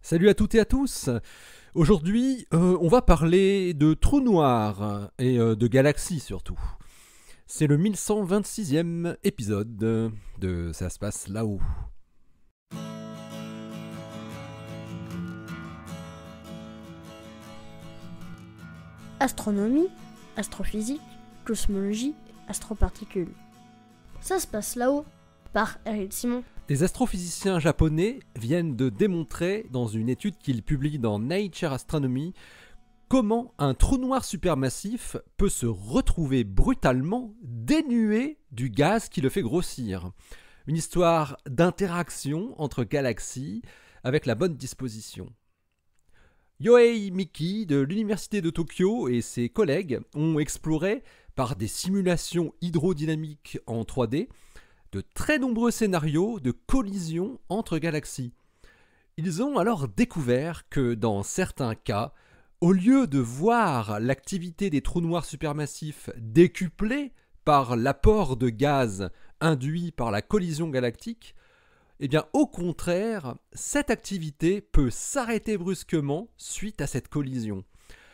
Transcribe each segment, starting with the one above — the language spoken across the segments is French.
Salut à toutes et à tous. Aujourd'hui, on va parler de trous noirs et de galaxies surtout. C'est le 1126e épisode de Ça se passe là-haut. Astronomie, astrophysique, cosmologie, astroparticules. Ça se passe là-haut, par Eric Simon. Des astrophysiciens japonais viennent de démontrer dans une étude qu'ils publient dans Nature Astronomy comment un trou noir supermassif peut se retrouver brutalement dénué du gaz qui le fait grossir. Une histoire d'interaction entre galaxies avec la bonne disposition. Yohei Miki de l'université de Tokyo et ses collègues ont exploré, par des simulations hydrodynamiques en 3D, de très nombreux scénarios de collision entre galaxies. Ils ont alors découvert que dans certains cas, au lieu de voir l'activité des trous noirs supermassifs décuplée par l'apport de gaz induit par la collision galactique, eh bien au contraire, cette activité peut s'arrêter brusquement suite à cette collision.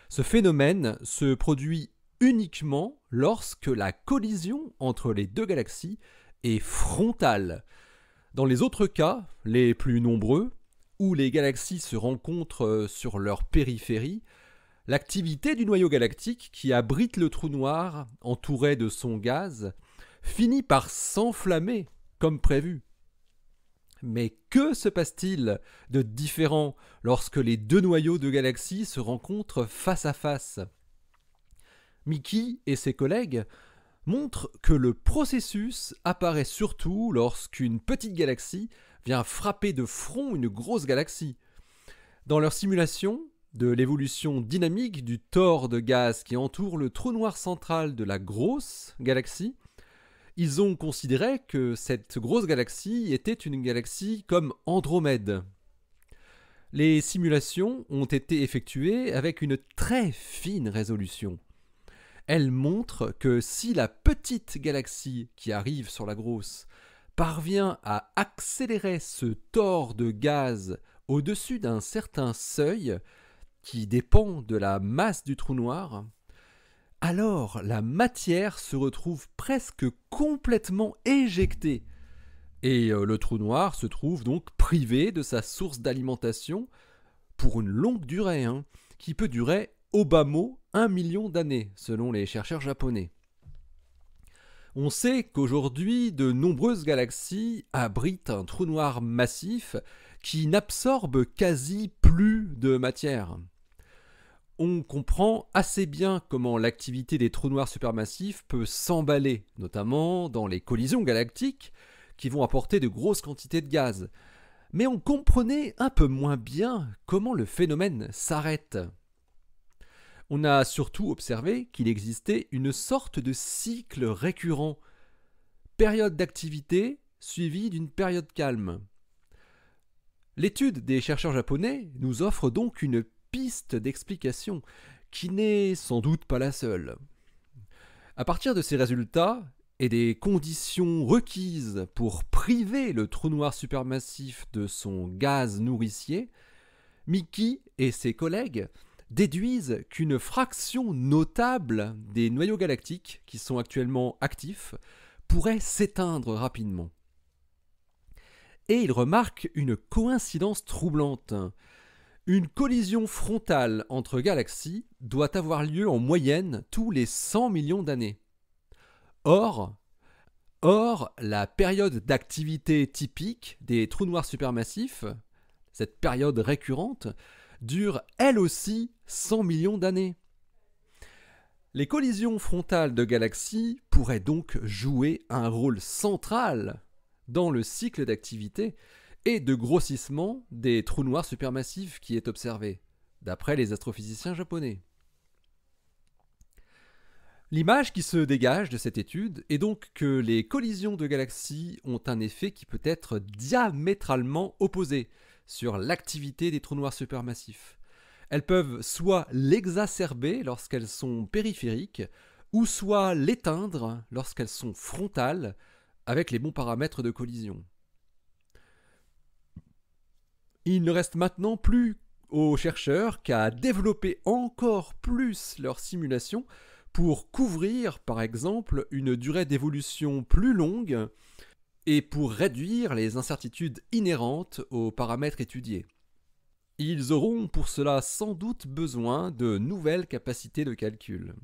Ce phénomène se produit uniquement lorsque la collision entre les deux galaxies est frontale. Dans les autres cas, les plus nombreux, où les galaxies se rencontrent sur leur périphérie, l'activité du noyau galactique qui abrite le trou noir entouré de son gaz finit par s'enflammer comme prévu. Mais que se passe-t-il de différent lorsque les deux noyaux de galaxies se rencontrent face à face ? Miki et ses collègues montrent que le processus apparaît surtout lorsqu'une petite galaxie vient frapper de front une grosse galaxie. Dans leur simulation de l'évolution dynamique du tore de gaz qui entoure le trou noir central de la grosse galaxie, ils ont considéré que cette grosse galaxie était une galaxie comme Andromède. Les simulations ont été effectuées avec une très fine résolution. Elles montrent que si la petite galaxie qui arrive sur la grosse parvient à accélérer ce tore de gaz au-dessus d'un certain seuil qui dépend de la masse du trou noir, alors la matière se retrouve presque complètement éjectée et le trou noir se trouve donc privé de sa source d'alimentation pour une longue durée, qui peut durer au bas mot 1 million d'années, selon les chercheurs japonais. On sait qu'aujourd'hui, de nombreuses galaxies abritent un trou noir massif qui n'absorbe quasi plus de matière. On comprend assez bien comment l'activité des trous noirs supermassifs peut s'emballer, notamment dans les collisions galactiques qui vont apporter de grosses quantités de gaz. Mais on comprenait un peu moins bien comment le phénomène s'arrête. On a surtout observé qu'il existait une sorte de cycle récurrent, période d'activité suivie d'une période calme. L'étude des chercheurs japonais nous offre donc une piste d'explication qui n'est sans doute pas la seule. À partir de ces résultats et des conditions requises pour priver le trou noir supermassif de son gaz nourricier, Miki et ses collègues déduisent qu'une fraction notable des noyaux galactiques qui sont actuellement actifs pourrait s'éteindre rapidement. Et ils remarquent une coïncidence troublante. Une collision frontale entre galaxies doit avoir lieu en moyenne tous les 100 millions d'années. Or, la période d'activité typique des trous noirs supermassifs, cette période récurrente, dure elle aussi 100 millions d'années. Les collisions frontales de galaxies pourraient donc jouer un rôle central dans le cycle d'activité et de grossissement des trous noirs supermassifs qui est observé, d'après les astrophysiciens japonais. L'image qui se dégage de cette étude est donc que les collisions de galaxies ont un effet qui peut être diamétralement opposé sur l'activité des trous noirs supermassifs. Elles peuvent soit l'exacerber lorsqu'elles sont périphériques, ou soit l'éteindre lorsqu'elles sont frontales, avec les bons paramètres de collision. Il ne reste maintenant plus aux chercheurs qu'à développer encore plus leurs simulations pour couvrir, par exemple, une durée d'évolution plus longue et pour réduire les incertitudes inhérentes aux paramètres étudiés. Ils auront pour cela sans doute besoin de nouvelles capacités de calcul.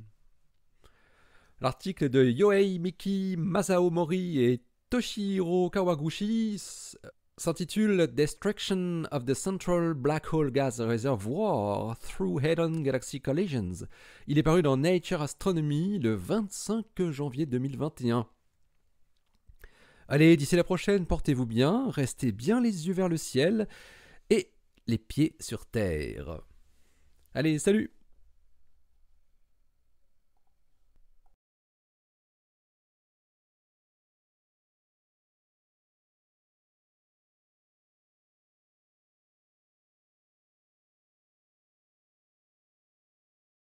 L'article de Yohei Miki, Masao Mori et Toshihiro Kawaguchi s'intitule Destruction of the Central Black Hole Gas Reservoir Through Head-on Galaxy Collisions. Il est paru dans Nature Astronomy le 25 janvier 2021. Allez, d'ici la prochaine, portez-vous bien, restez bien les yeux vers le ciel et les pieds sur terre. Allez, salut!